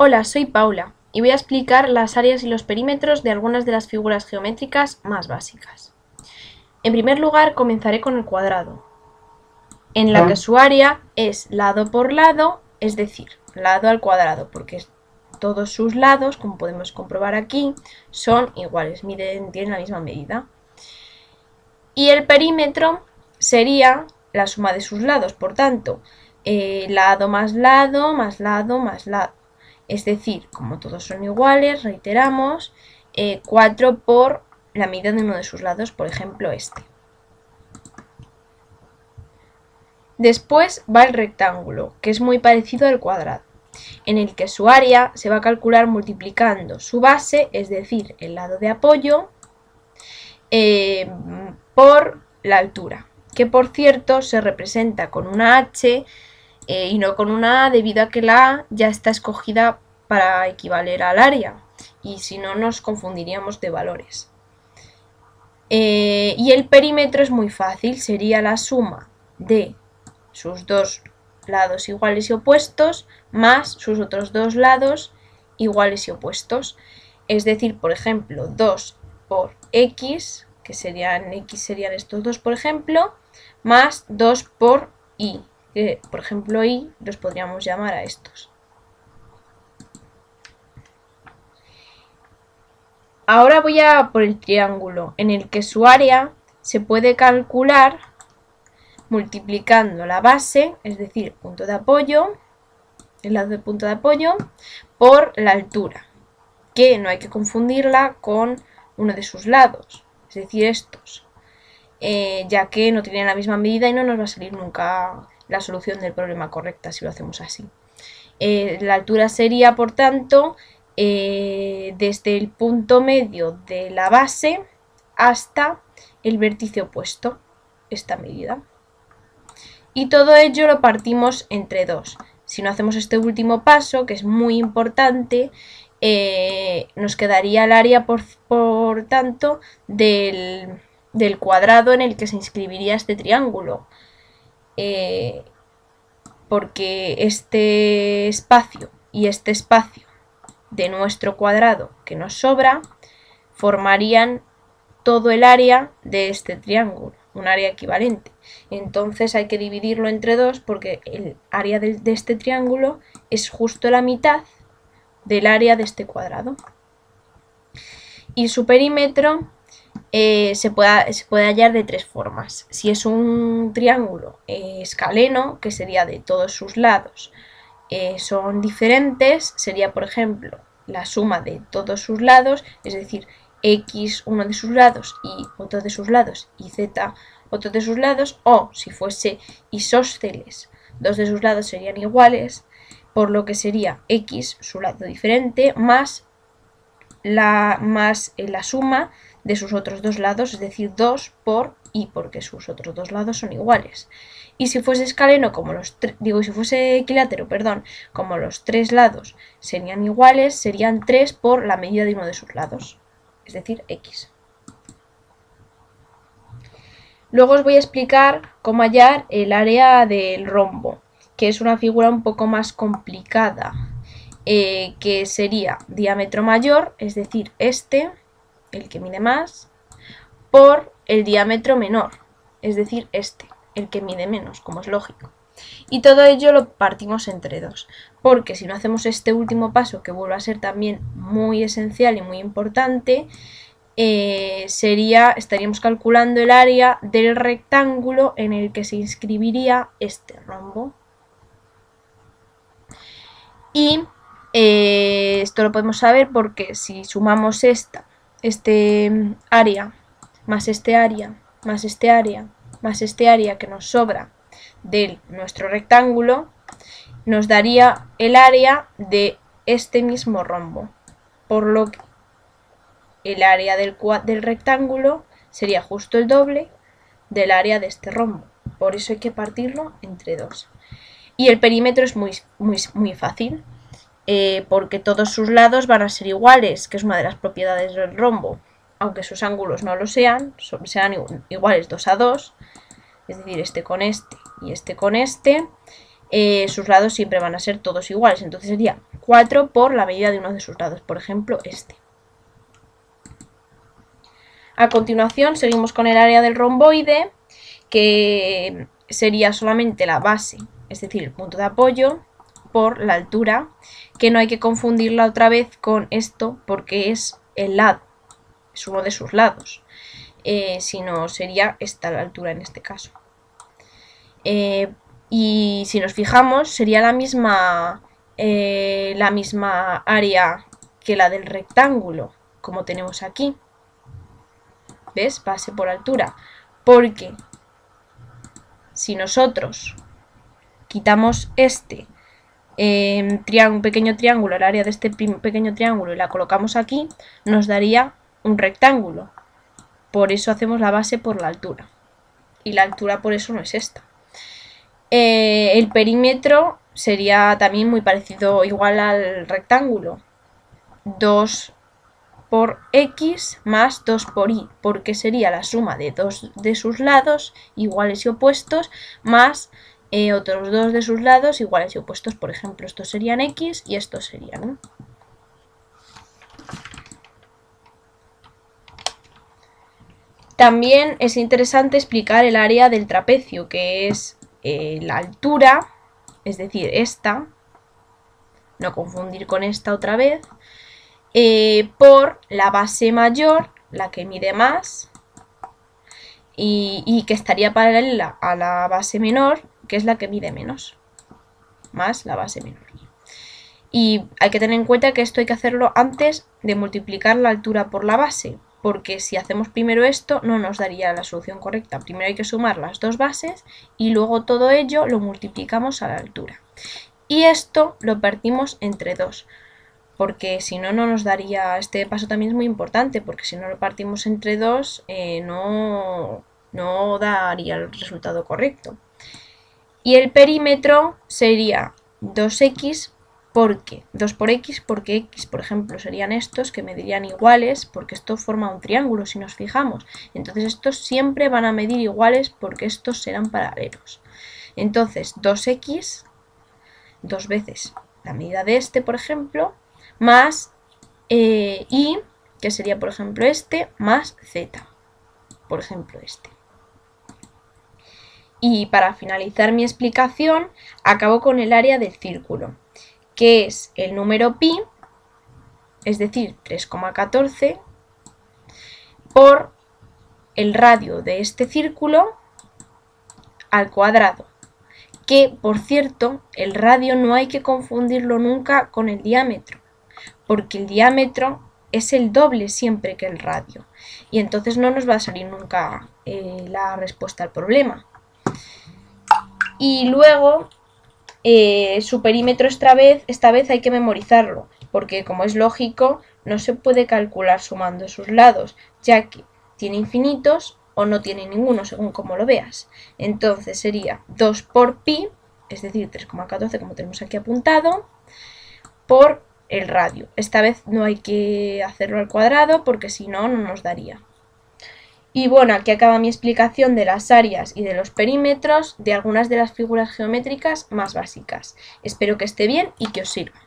Hola, soy Paula y voy a explicar las áreas y los perímetros de algunas de las figuras geométricas más básicas. En primer lugar, comenzaré con el cuadrado, en la que su área es lado por lado, es decir, lado al cuadrado, porque todos sus lados, como podemos comprobar aquí, son iguales, tienen la misma medida. Y el perímetro sería la suma de sus lados, por tanto, lado más lado más lado más lado. Es decir, como todos son iguales, reiteramos, 4 por la medida de uno de sus lados, por ejemplo este. Después va el rectángulo, que es muy parecido al cuadrado, en el que su área se va a calcular multiplicando su base, es decir, el lado de apoyo, por la altura, que por cierto se representa con una H y no con una A, debido a que la A ya está escogida para equivaler al área, y si no nos confundiríamos de valores. Y el perímetro es muy fácil, sería la suma de sus dos lados iguales y opuestos más sus otros dos lados iguales y opuestos. Es decir, por ejemplo, 2 por x, que serían estos dos, por ejemplo, más 2 por y, que por ejemplo y los podríamos llamar a estos. Ahora voy a por el triángulo, en el que su área se puede calcular multiplicando la base, es decir, punto de apoyo, el lado de punto de apoyo, por la altura, que no hay que confundirla con uno de sus lados, es decir, estos, ya que no tienen la misma medida y no nos va a salir nunca la solución del problema correcta si lo hacemos así. La altura sería, por tanto, desde el punto medio de la base hasta el vértice opuesto, esta medida. Y todo ello lo partimos entre 2. Si no hacemos este último paso, que es muy importante, nos quedaría el área, por tanto, del cuadrado en el que se inscribiría este triángulo. Porque este espacio y este espacio de nuestro cuadrado que nos sobra formarían todo el área de este triángulo, un área equivalente. Entonces hay que dividirlo entre 2 porque el área de este triángulo es justo la mitad del área de este cuadrado. Y su perímetro se puede hallar de 3 formas. Si es un triángulo escaleno, que sería de todos sus lados son diferentes, sería por ejemplo la suma de todos sus lados, es decir, x uno de sus lados y otro de sus lados y z otro de sus lados, o si fuese isósceles, dos de sus lados serían iguales, por lo que sería x, su lado diferente, más la suma de sus otros dos lados, es decir, 2 por y, porque sus otros dos lados son iguales. Y si fuese escaleno, si fuese equilátero, perdón, como los tres lados serían iguales, serían 3 por la medida de uno de sus lados, es decir, x. Luego os voy a explicar cómo hallar el área del rombo, que es una figura un poco más complicada, que sería diámetro mayor, es decir, este, el que mide más, por el diámetro menor, es decir, este, el que mide menos, como es lógico. Y todo ello lo partimos entre 2, porque si no hacemos este último paso, que vuelve a ser también muy esencial y muy importante, estaríamos calculando el área del rectángulo en el que se inscribiría este rombo. Y esto lo podemos saber porque si sumamos este área más este área más este área más este área que nos sobra de nuestro rectángulo, nos daría el área de este mismo rombo, por lo que el área del rectángulo sería justo el doble del área de este rombo. Por eso hay que partirlo entre 2. Y el perímetro es muy fácil, porque todos sus lados van a ser iguales, que es una de las propiedades del rombo, aunque sus ángulos no lo sean iguales 2 a 2, es decir, este con este y este con este, sus lados siempre van a ser todos iguales, entonces sería 4 por la medida de uno de sus lados, por ejemplo este. A continuación seguimos con el área del romboide, que sería solamente la base, es decir, el punto de apoyo, por la altura, que no hay que confundirla otra vez con esto porque es el lado, es uno de sus lados, sino sería esta la altura en este caso. Y si nos fijamos, sería la misma área que la del rectángulo, como tenemos aquí. ¿Ves? Base por altura. Porque si nosotros quitamos este pequeño triángulo, el área de este pequeño triángulo, y la colocamos aquí, nos daría un rectángulo. Por eso hacemos la base por la altura. Y la altura por eso no es esta. El perímetro sería también muy parecido, igual al rectángulo. 2 por x más 2 por y, porque sería la suma de dos de sus lados iguales y opuestos más otros dos de sus lados iguales y opuestos. Por ejemplo, estos serían x y estos serían, ¿no? También es interesante explicar el área del trapecio, que es la altura, es decir, esta, no confundir con esta otra vez, por la base mayor, la que mide más, y que estaría paralela a la base menor, que es la que mide menos, más la base menor. Y hay que tener en cuenta que esto hay que hacerlo antes de multiplicar la altura por la base, porque si hacemos primero esto no nos daría la solución correcta. Primero hay que sumar las dos bases y luego todo ello lo multiplicamos a la altura. Y esto lo partimos entre 2, porque si no, no nos daría... Este paso también es muy importante, porque si no lo partimos entre 2 no daría el resultado correcto. Y el perímetro sería 2x, porque 2 por x, porque x, por ejemplo, serían estos que medirían iguales, porque esto forma un triángulo, si nos fijamos. Entonces estos siempre van a medir iguales porque estos serán paralelos. Entonces 2x, 2 veces la medida de este, por ejemplo, más y, que sería, por ejemplo, este, más z, por ejemplo, este. Y para finalizar mi explicación, acabo con el área del círculo, que es el número pi, es decir, 3,14, por el radio de este círculo al cuadrado. Que, por cierto, el radio no hay que confundirlo nunca con el diámetro, porque el diámetro es el doble siempre que el radio. Y entonces no nos va a salir nunca la respuesta al problema. Y luego su perímetro esta vez hay que memorizarlo, porque como es lógico, no se puede calcular sumando sus lados, ya que tiene infinitos o no tiene ninguno, según como lo veas. Entonces sería 2 por pi, es decir, 3,14 como tenemos aquí apuntado, por el radio. Esta vez no hay que hacerlo al cuadrado, porque si no, no nos daría. Y bueno, aquí acaba mi explicación de las áreas y de los perímetros de algunas de las figuras geométricas más básicas. Espero que esté bien y que os sirva.